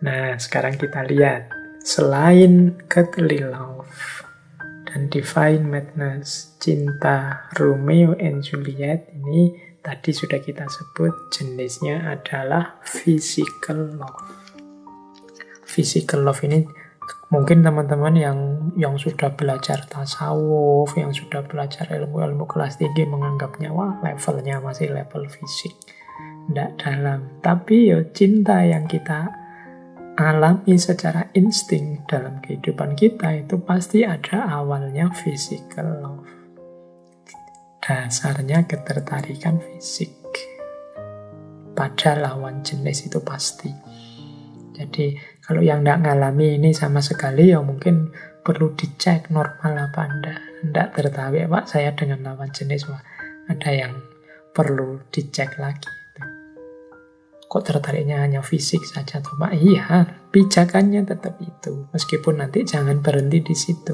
Nah, sekarang kita lihat. Selain Godly Love dan Divine Madness, cinta Romeo and Juliet ini tadi sudah kita sebut jenisnya adalah physical love. Physical love ini mungkin teman-teman yang sudah belajar tasawuf, yang sudah belajar ilmu-ilmu kelas tinggi menganggapnya wah levelnya masih level fisik, tidak dalam. Tapi cinta yang kita alami secara insting dalam kehidupan kita itu pasti ada awalnya physical love. Dasarnya ketertarikan fisik pada lawan jenis itu pasti. Jadi kalau yang tidak ngalami ini sama sekali ya mungkin perlu dicek normal apa anda. Tidak tertarik Pak saya dengan lawan jenis, wah ada yang perlu dicek lagi. Kok tertariknya hanya fisik saja toh Pak? Iya, pijakannya tetap itu. Meskipun nanti jangan berhenti di situ.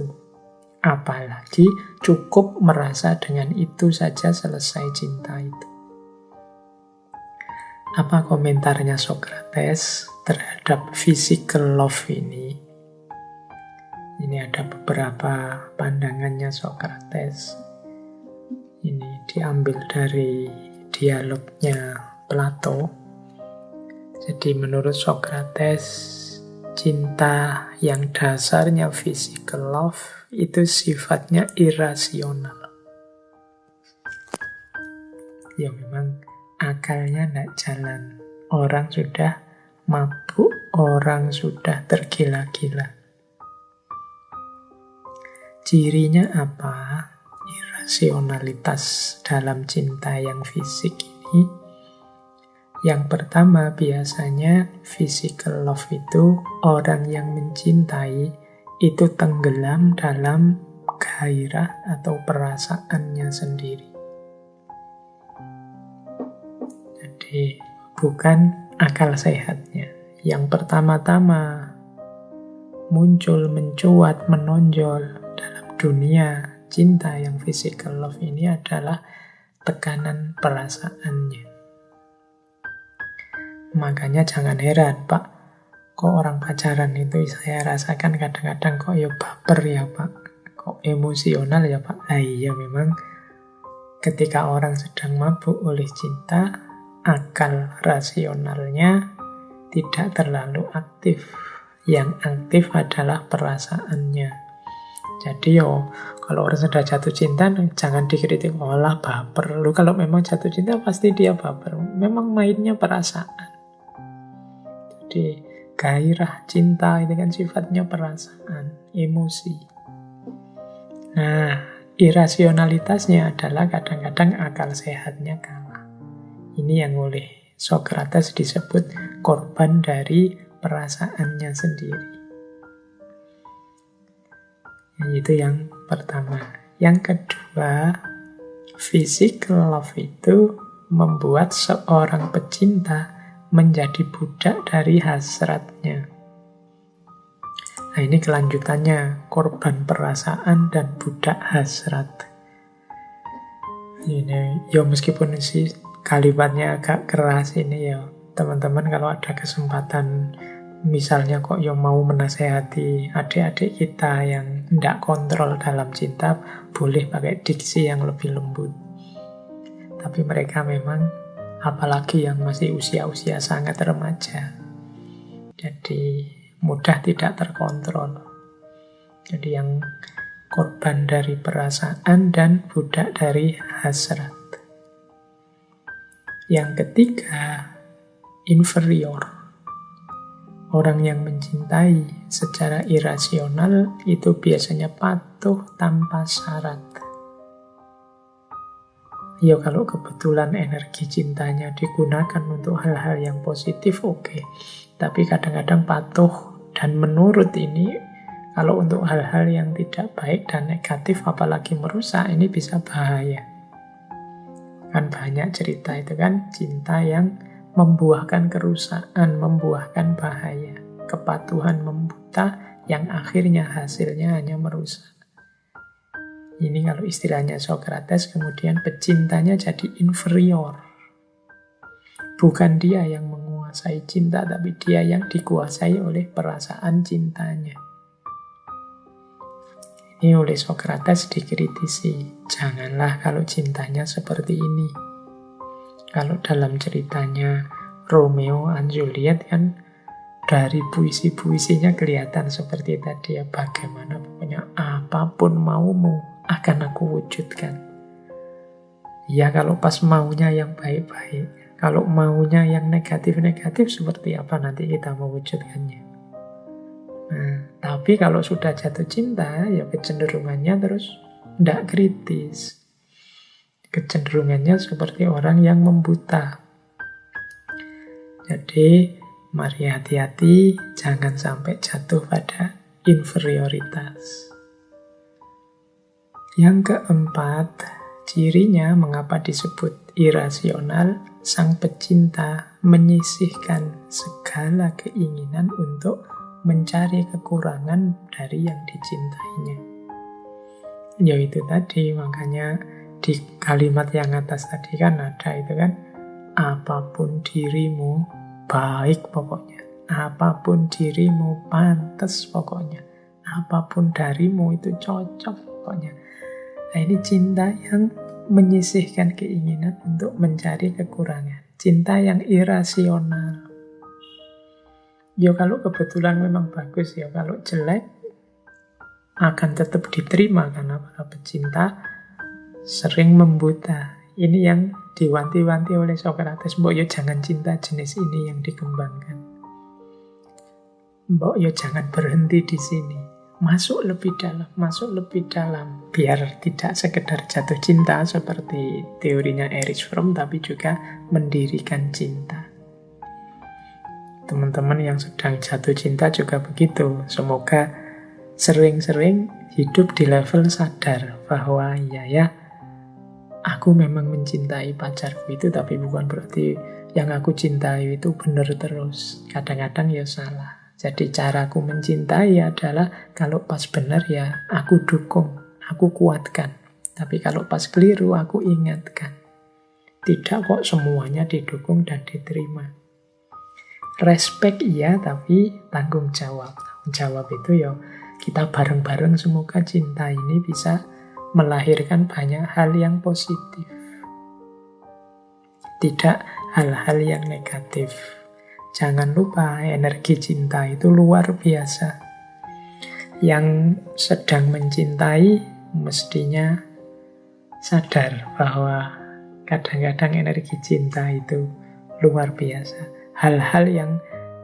Apalagi cukup merasa dengan itu saja selesai cinta itu. Apa komentarnya Socrates terhadap physical love ini? Ini ada beberapa pandangannya Socrates. Ini diambil dari dialognya Plato. Jadi menurut Socrates, cinta yang dasarnya physical love itu sifatnya irasional. Ya memang akalnya tidak jalan. Orang sudah mabuk, orang sudah tergila-gila. Cirinya apa? Irasionalitas dalam cinta yang fisik ini. Yang pertama biasanya physical love itu orang yang mencintai itu tenggelam dalam gairah atau perasaannya sendiri. Jadi bukan akal sehatnya. Yang pertama-tama muncul, mencuat, menonjol dalam dunia cinta yang physical love ini adalah tekanan perasaannya. Makanya jangan heran, Pak, kok orang pacaran itu saya rasakan kadang-kadang kok ya baper ya Pak, kok emosional ya Pak. Nah iya memang ketika orang sedang mabuk oleh cinta, akal rasionalnya tidak terlalu aktif. Yang aktif adalah perasaannya. Jadi kalau orang sudah jatuh cinta jangan dikritik, olah baper. Lu kalau memang jatuh cinta pasti dia baper. Memang mainnya perasaan. Jadi gairah cinta itu kan sifatnya perasaan, emosi. Nah, irasionalitasnya adalah kadang-kadang akal sehatnya kalah. Ini yang oleh Socrates disebut korban dari perasaannya sendiri. Itu yang pertama. Yang kedua, physical love itu membuat seorang pecinta menjadi budak dari hasratnya. Nah ini kelanjutannya, korban perasaan dan budak hasrat. Ini meskipun sih kalimatnya agak keras ini teman-teman kalau ada kesempatan misalnya kok mau menasehati adik-adik kita yang tidak kontrol dalam cinta, boleh pakai diksi yang lebih lembut. Tapi mereka memang apalagi yang masih usia-usia sangat remaja, jadi mudah tidak terkontrol. Jadi yang korban dari perasaan dan budak dari hasrat. Yang ketiga, inferior. Orang yang mencintai secara irasional itu biasanya patuh tanpa syarat. Kalau kebetulan energi cintanya digunakan untuk hal-hal yang positif, oke. Tapi kadang-kadang patuh dan menurut ini, kalau untuk hal-hal yang tidak baik dan negatif, apalagi merusak, ini bisa bahaya. Kan banyak cerita itu kan, cinta yang membuahkan kerusakan, membuahkan bahaya. Kepatuhan membuta yang akhirnya hasilnya hanya merusak. Ini kalau istilahnya Socrates, kemudian pecintanya jadi inferior. Bukan dia yang menguasai. menguasai cinta, tapi dia yang dikuasai oleh perasaan cintanya. Ini oleh Sokrates dikritisi, janganlah kalau cintanya seperti ini. Kalau dalam ceritanya Romeo and Juliet kan dari puisi-puisinya kelihatan seperti tadi ya, bagaimana pokoknya apapun maumu akan aku wujudkan. Ya kalau pas maunya yang baik-baik, kalau maunya yang negatif-negatif seperti apa nanti kita mewujudkannya. Nah, tapi kalau sudah jatuh cinta, ya kecenderungannya terus tidak kritis. Kecenderungannya seperti orang yang membuta. Jadi, mari hati-hati, jangan sampai jatuh pada inferioritas. Yang keempat, cirinya mengapa disebut irasional, sang pecinta menyisihkan segala keinginan untuk mencari kekurangan dari yang dicintainya. Yaitu tadi, makanya di kalimat yang atas tadi kan ada itu kan, apapun dirimu baik pokoknya, apapun dirimu pantas pokoknya, apapun darimu itu cocok pokoknya. Nah ini cinta yang menyisihkan keinginan untuk mencari kekurangan, cinta yang irasional. Ya kalau kebetulan memang bagus, ya kalau jelek akan tetap diterima karena para pecinta sering membuta. Ini yang diwanti-wanti oleh Sokrates, mbok yo jangan cinta jenis ini yang dikembangkan. Mbok yo jangan berhenti di sini. Masuk lebih dalam, biar tidak sekedar jatuh cinta seperti teorinya Erich Fromm, tapi juga mendirikan cinta. Teman-teman yang sedang jatuh cinta juga begitu. Semoga sering-sering hidup di level sadar bahwa ya, aku memang mencintai pacarku itu, tapi bukan berarti yang aku cintai itu benar terus. Kadang-kadang ya salah. Jadi caraku mencintai adalah kalau pas benar ya aku dukung, aku kuatkan. Tapi kalau pas keliru aku ingatkan. Tidak kok semuanya didukung dan diterima. Respect iya, tapi tanggung jawab. Tanggung jawab itu ya kita bareng-bareng semoga cinta ini bisa melahirkan banyak hal yang positif. Tidak hal-hal yang negatif. Jangan lupa energi cinta itu luar biasa. Yang sedang mencintai mestinya sadar bahwa kadang-kadang energi cinta itu luar biasa. Hal-hal yang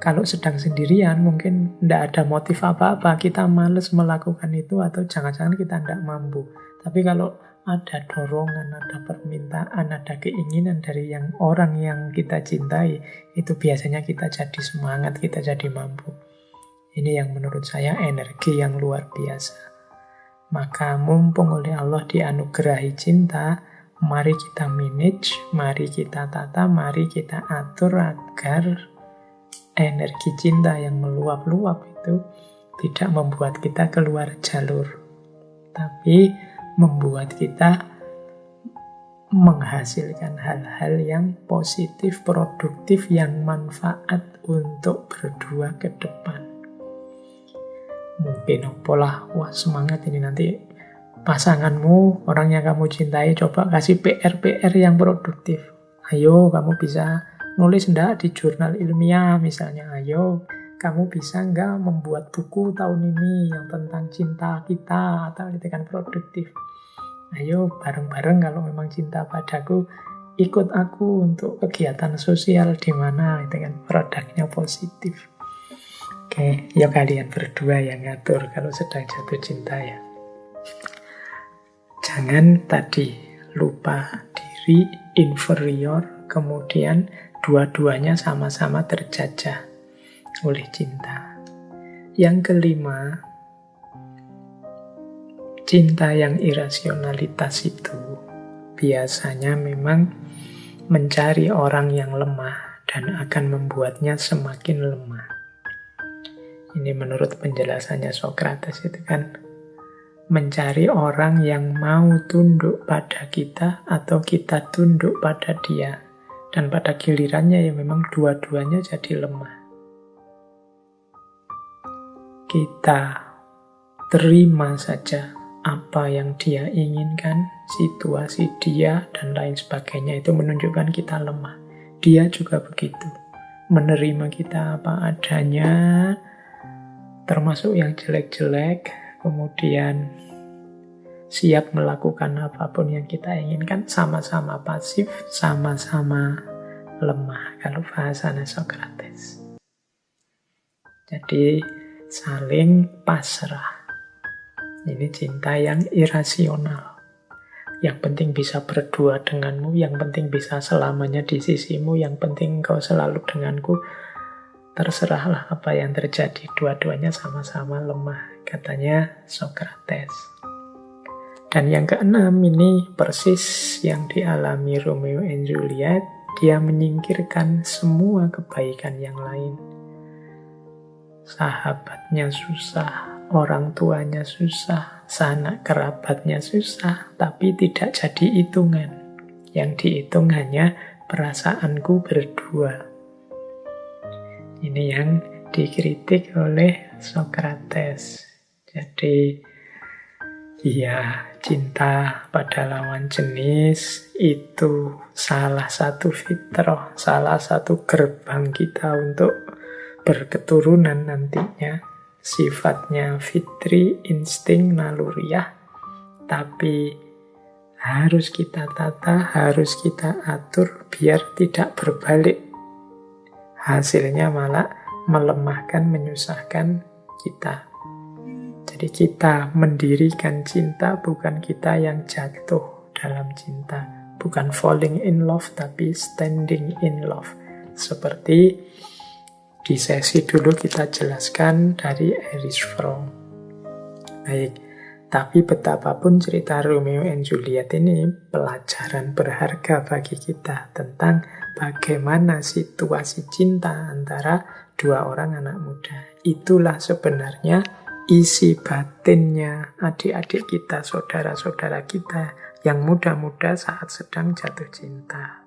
kalau sedang sendirian mungkin tidak ada motif apa-apa, kita males melakukan itu atau jangan-jangan kita tidak mampu. Tapi kalau ada dorongan, ada permintaan, ada keinginan dari orang yang kita cintai, itu biasanya kita jadi semangat, kita jadi mampu. Ini yang menurut saya energi yang luar biasa. Maka mumpung oleh Allah dianugerahi cinta, mari kita manage, mari kita tata, mari kita atur agar energi cinta yang meluap-luap itu tidak membuat kita keluar jalur, tapi membuat kita menghasilkan hal-hal yang positif, produktif, yang manfaat untuk berdua ke depan. Mungkin apalah, wah semangat ini nanti pasanganmu, orang yang kamu cintai, coba kasih PR-PR yang produktif. Ayo, kamu bisa nulis enggak di jurnal ilmiah misalnya. Ayo, kamu bisa enggak membuat buku tahun ini yang tentang cinta kita, atau itu kan produktif. Ayo, bareng-bareng kalau memang cinta padaku, ikut aku untuk kegiatan sosial di mana, itu kan produknya positif. Oke, ya kalian berdua yang ngatur kalau sedang jatuh cinta ya. Jangan tadi lupa diri, inferior, kemudian dua-duanya sama-sama terjajah oleh cinta. Yang kelima, cinta yang irasionalitas itu biasanya memang mencari orang yang lemah dan akan membuatnya semakin lemah. Ini menurut penjelasannya Sokrates itu kan, mencari orang yang mau tunduk pada kita atau kita tunduk pada dia. Dan pada gilirannya ya memang dua-duanya jadi lemah. Kita terima saja apa yang dia inginkan, situasi dia, dan lain sebagainya. Itu menunjukkan kita lemah. Dia juga begitu. Menerima kita apa adanya, termasuk yang jelek-jelek, kemudian siap melakukan apapun yang kita inginkan, sama-sama pasif, sama-sama lemah, kalau bahasanya Socrates. Jadi saling pasrah. Ini cinta yang irasional. Yang penting bisa berdua denganmu, yang penting bisa selamanya di sisimu, yang penting engkau selalu denganku. Terserahlah apa yang terjadi, dua-duanya sama-sama lemah, katanya Socrates. Dan yang keenam ini persis yang dialami Romeo and Juliet. Dia menyingkirkan semua kebaikan yang lain. Sahabatnya susah, orang tuanya susah, sanak kerabatnya susah, tapi tidak jadi hitungan. Yang dihitung hanya perasaanku berdua. Ini yang dikritik oleh Socrates. Jadi iya, cinta pada lawan jenis itu salah satu fitrah, salah satu gerbang kita untuk berketurunan nantinya. Sifatnya fitri, insting, naluriah, tapi harus kita tata, harus kita atur biar tidak berbalik. Hasilnya malah melemahkan, menyusahkan kita. Jadi kita mendirikan cinta, bukan kita yang jatuh dalam cinta. Bukan falling in love, tapi standing in love. Seperti di sesi dulu kita jelaskan dari Erich Fromm. Baik, tapi betapapun cerita Romeo and Juliet ini pelajaran berharga bagi kita tentang bagaimana situasi cinta antara dua orang anak muda. Itulah sebenarnya isi batinnya adik-adik kita, saudara-saudara kita yang muda-muda saat sedang jatuh cinta.